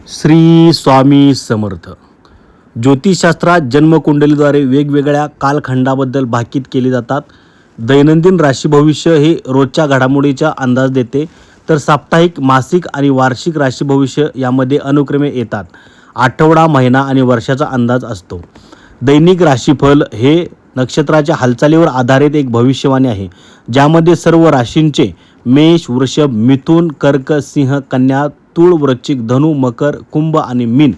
श्री स्वामी समर्थ. ज्योतिषशास्त्रात जन्मकुंडलीद्वारे वेगवेगळ्या कालखंडाबद्दल भाकीत केली जातात. दैनंदिन राशी भविष्य हे रोजच्या घडामोडीचा अंदाज देते, तर साप्ताहिक, मासिक आणि वार्षिक राशी भविष्य यामध्ये अनुक्रमे येतात. आठवडा, महिना आणि वर्षाचा अंदाज असतो. दैनिक राशीफल हे नक्षत्राच्या हालचालीवर आधारित एक भविष्यवाणी आहे, ज्यामध्ये सर्व राशींचे मेष, वृषभ, मिथुन, कर्क, सिंह, कन्या, तूळ, वृश्चिक, धनु, मकर, कुंभ आणि मीन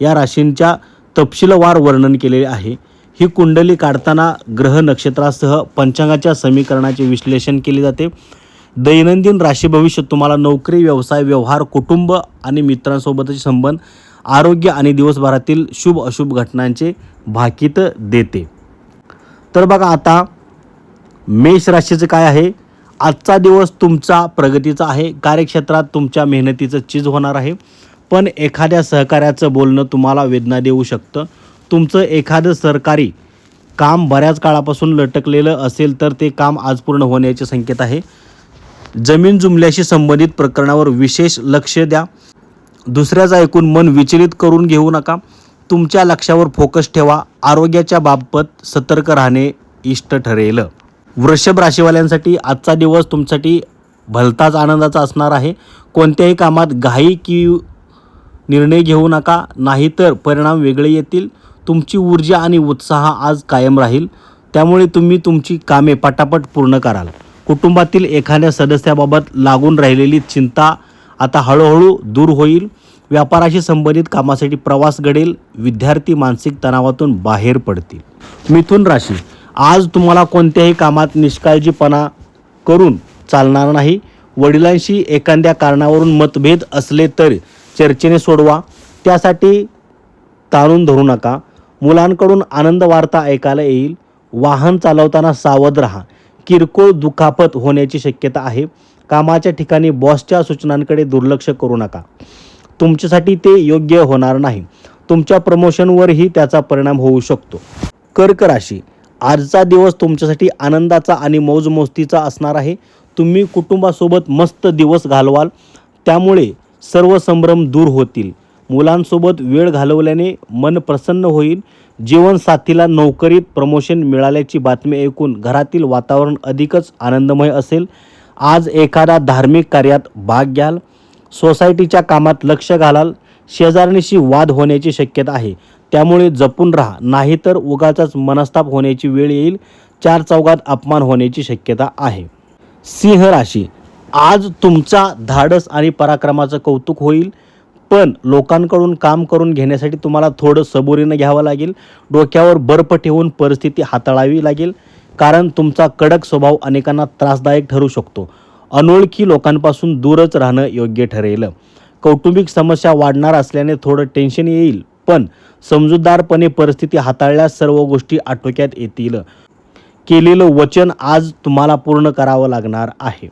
या राशींच्या तपशीलवार वर्णन केलेले आहे. ही कुंडली काढताना ग्रह नक्षत्रासह पंचांगाच्या समीकरणाचे विश्लेषण केले जाते. दैनंदिन राशी भविष्य तुम्हाला नोकरी, व्यवसाय, व्यवहार, कुटुंब आणि मित्रांसोबतचे संबंध, आरोग्य आणि दिवसभरातील शुभ अशुभ घटनांचे भाकीत देते. तर बघा आता मेष राशीचं काय आहे. आजचा दिवस तुमचा प्रगतीचा आहे. कार्यक्षेत्रात तुमच्या मेहनतीचं चीज होणार आहे, पण एखाद्या सहकार्याचं बोलणं तुम्हाला वेदना देऊ शकतं. तुमचं एखादं सरकारी काम बऱ्याच काळापासून लटकलेलं असेल तर ते काम आज पूर्ण होण्याचे संकेत आहे. जमीन जुमल्याशी संबंधित प्रकरणावर विशेष लक्ष द्या. दुसऱ्याचं ऐकून मन विचलित करून घेऊ नका. तुमच्या लक्ष्यावर फोकस ठेवा. आरोग्याच्या बाबत सतर्क राहणे इष्ट ठरेल. वृषभ राशीवाल्यांसाठी आजचा दिवस तुमच्यासाठी भलताच आनंदाचा असणार आहे. कोणत्याही कामात घाई की निर्णय घेऊ नका, नाहीतर परिणाम वेगळे येतील. तुमची ऊर्जा आणि उत्साह आज कायम राहील, त्यामुळे तुम्ही तुमची कामे पटापट पूर्ण कराल. कुटुंबातील एखाद्या सदस्याबाबत लागून राहिलेली चिंता आता हळूहळू दूर होईल. व्यापाराशी संबंधित कामासाठी प्रवास घडेल. विद्यार्थी मानसिक तणावातून बाहेर पडतील. मिथुन राशी, आज तुम्हाला कोणत्याही कामात निष्काळजीपणा करून चालणार नाही. वडिलांशी एखाद्या कारणावरून मतभेद असले तर चर्चेने सोडवा, त्यासाठी ताणून धरू नका. मुलांकडून आनंद वार्ता ऐकायला येईल. वाहन चालवताना सावध राहा. किरकोळ दुखापत होण्याची शक्यता आहे. कामाच्या ठिकाणी बॉसच्या सूचनांकडे दुर्लक्ष करू नका. तुमच्यासाठी ते योग्य होणार नाही. तुमच्या प्रमोशनवरही त्याचा परिणाम होऊ शकतो. कर्क राशी, आजचा दिवस तुमच्यासाठी आनंदाचा आणि मौजमस्तीचा असणार आहे. तुम्ही कुटुंबासोबत मस्त दिवस घालवाल, त्यामुळे सर्व संभ्रम दूर होतील. मुलांसोबत वेळ घालवल्याने मन प्रसन्न होईल. जीवनसाथीला नोकरीत प्रमोशन मिळाल्याची बातमी ऐकून घरातील वातावरण अधिकच आनंदमय असेल. आज एखाद्या धार्मिक कार्यात भाग घ्याल. सोसायटीच्या कामात लक्ष घालाल. शेजारणीशी वाद होण्याची शक्यता आहे, त्यामुळे जपून राहा, नाहीतर उगाचाच मनस्ताप होण्याची वेळ येईल. चार चौघात अपमान होण्याची शक्यता आहे. सिंह राशी, आज तुमचा धाडस आणि पराक्रमाचं कौतुक होईल, पण लोकांकडून काम करून घेण्यासाठी तुम्हाला थोडं सबुरीनं घ्यावं लागेल. डोक्यावर बर्फ ठेवून परिस्थिती हाताळावी लागेल, कारण तुमचा कडक स्वभाव अनेकांना त्रासदायक ठरू शकतो. अनोळखी लोकांपासून दूरच राहणं योग्य ठरेल. कौटुंबिक समस्या वाढणार असल्याने थोडं टेन्शन येईल, पण समजूतदारपणे परिस्थिती हाताळल्यास सर्व गोष्टी आटोक्यात येतील. केलेलं वचन आज तुम्हाला पूर्ण करावं लागणार आहे.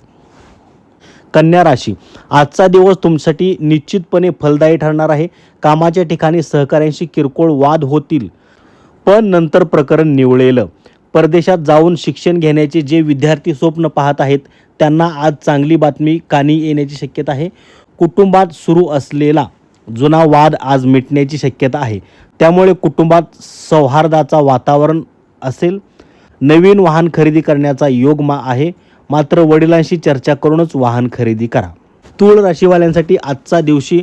कन्या राशी, आजचा दिवस तुमच्यासाठी निश्चितपणे फलदायी ठरणार आहे. कामाच्या ठिकाणी सहकाऱ्यांशी किरकोळ वाद होतील, पण नंतर प्रकरण निवळेल. परदेशात जाऊन शिक्षण घेण्याचे जे विद्यार्थी स्वप्न पाहत आहेत, त्यांना आज चांगली बातमी कानी येण्याची शक्यता आहे. कुटुंबात सुरू असलेला जुना वाद आज मिटण्याची शक्यता आहे, त्यामुळे कुटुंबात सौहार्दाचा वातावरण असेल. नवीन वाहन खरेदी करण्याचा योग आहे, मात्र वडिलांशी चर्चा करूनच वाहन खरेदी करा. तूळ राशीवाल्यांसाठी आजचा दिवशी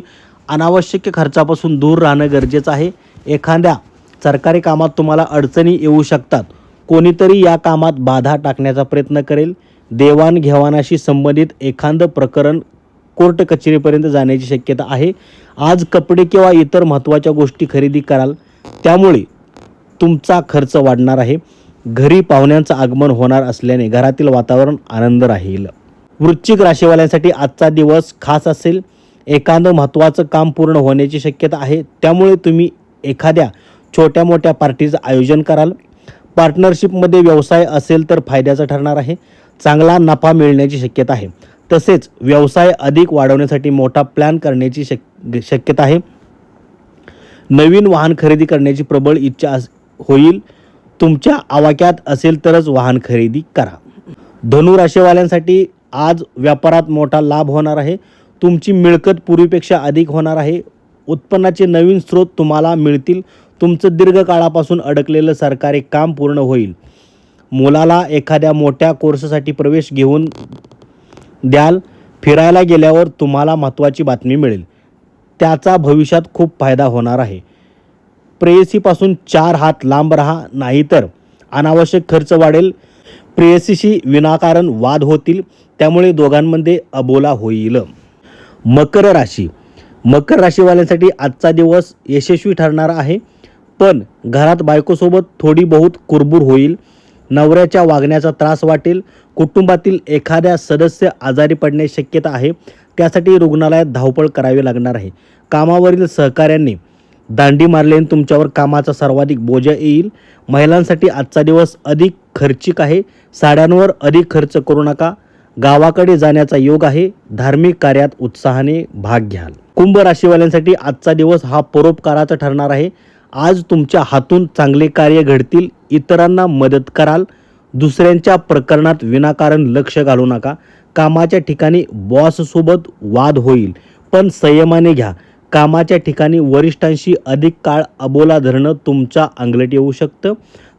अनावश्यक खर्चापासून दूर राहणं गरजेचं आहे. एखाद्या सरकारी कामात तुम्हाला अडचणी येऊ शकतात. कोणीतरी या कामात बाधा टाकण्याचा प्रयत्न करेल. देवाणघेवाणाशी संबंधित एखादं प्रकरण कोर्ट कचेरीपर्यंत जाण्याची शक्यता आहे. आज कपडे किंवा इतर महत्त्वाच्या गोष्टी खरेदी कराल, त्यामुळे तुमचा खर्च वाढणार आहे. घरी पाहुण्यांचं आगमन होणार असल्याने घरातील वातावरण आनंद राहील. वृश्चिक राशीवाल्यांसाठी आजचा दिवस खास असेल. एखादं महत्त्वाचं काम पूर्ण होण्याची शक्यता आहे, त्यामुळे तुम्ही एखाद्या छोट्या मोठ्या पार्टीचं आयोजन कराल. पार्टनरशिपमध्ये व्यवसाय असेल तर फायद्याचा ठरणार आहे. चांगला नफा मिळण्याची शक्यता आहे. तसेच व्यवसाय अधिक वाढवण्यासाठी मोठा प्लॅन करण्याची शक्यता आहे. नवीन वाहन खरेदी करण्याची प्रबळ इच्छा होईल. तुमच्या आवाक्यात असेल तरच वाहन खरेदी करा. धनु राशीवाल्यांसाठी आज व्यापारात मोठा लाभ होणार आहे. तुमची मिळकत पूर्वीपेक्षा अधिक होणार आहे. उत्पन्नाचे नवीन स्रोत तुम्हाला मिळतील. तुमचं दीर्घकाळापासून अडकलेलं सरकारी काम पूर्ण होईल. मुलाला एखाद्या मोठ्या कोर्ससाठी प्रवेश घेऊन द्याल. फिरायला गेल्यावर तुम्हाला महत्त्वाची बातमी मिळेल. त्याचा भविष्यात खूप फायदा होणार आहे. प्रेयसीपासून 4 हात लांब राहा, नाहीतर अनावश्यक खर्च वाढेल. प्रेयसीशी विनाकारण वाद होतील, त्यामुळे दोघांमध्ये अबोला होईल. मकर राशी. मकर राशीवाल्यांसाठी आजचा दिवस यशस्वी ठरणार आहे, पण घरात बायकोसोबत थोडी बहुत कुरबुर होईल. नवऱ्याच्या वागण्याचा त्रास वाटेल. कुटुंबातील एखाद्या सदस्य आजारी पडण्याची शक्यता आहे, त्यासाठी रुग्णालयात धावपळ करावी लागणार आहे. कामावरील सहकाऱ्यांनी दांडी मारल्याने तुमच्यावर कामाचा सर्वाधिक बोजा येईल. महिलांसाठी आजचा दिवस अधिक खर्चिक आहे. साड्यांवर अधिक खर्च करू नका. गावाकडे जाण्याचा योग आहे. धार्मिक कार्यात उत्साहाने भाग घ्याल. कुंभ राशीवाल्यांसाठी आजचा दिवस हा परोपकाराचा ठरणार आहे. आज तुमच्या हातून चांगले कार्य घडतील. इतरांना मदत कराल. दुसऱ्यांच्या प्रकरणात विनाकारण लक्ष घालू नका. कामाच्या ठिकाणी बॉससोबत वाद होईल, पण संयमाने घ्या. कामाच्या ठिकाणी वरिष्ठांशी अधिक काळ अबोला धरणं तुमच्या अंगलट येऊ शकतं,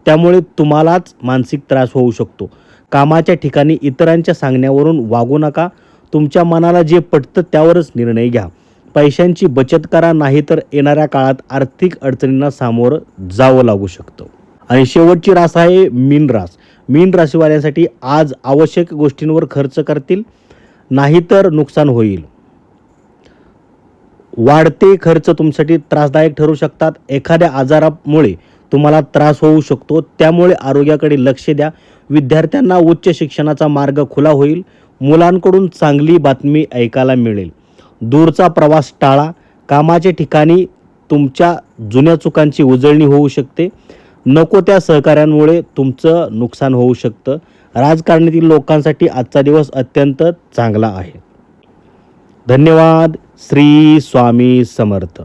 त्यामुळे तुम्हालाच मानसिक त्रास होऊ शकतो. कामाच्या ठिकाणी इतरांच्या सांगण्यावरून वागू नका. तुमच्या मनाला जे पटतं त्यावरच निर्णय घ्या. पैशांची बचत करा, नाहीतर येणाऱ्या काळात आर्थिक अडचणींना सामोरं जावं लागू शकतं. आणि शेवटची रास आहे मीन रास. मीन राशीवाल्यांसाठी आज आवश्यक गोष्टींवर खर्च करतील, नाहीतर नुकसान होईल. वाढते खर्च तुमच्यासाठी त्रासदायक ठरू शकतात. एखाद्या आजारामुळे तुम्हाला त्रास होऊ शकतो, त्यामुळे आरोग्याकडे लक्ष द्या. विद्यार्थ्यांना उच्च शिक्षणाचा मार्ग खुला होईल. मुलांकडून चांगली बातमी ऐकायला मिळेल. दूरचा प्रवास टाळा. कामाच्या ठिकाणी तुमच्या जुन्या चुकांची उजळणी होऊ शकते. नको त्या सहकाऱ्यांमुळे तुमचं नुकसान होऊ शकतं. राजकारणातील लोकांसाठी आजचा दिवस अत्यंत चांगला आहे. धन्यवाद. श्री स्वामी समर्थ.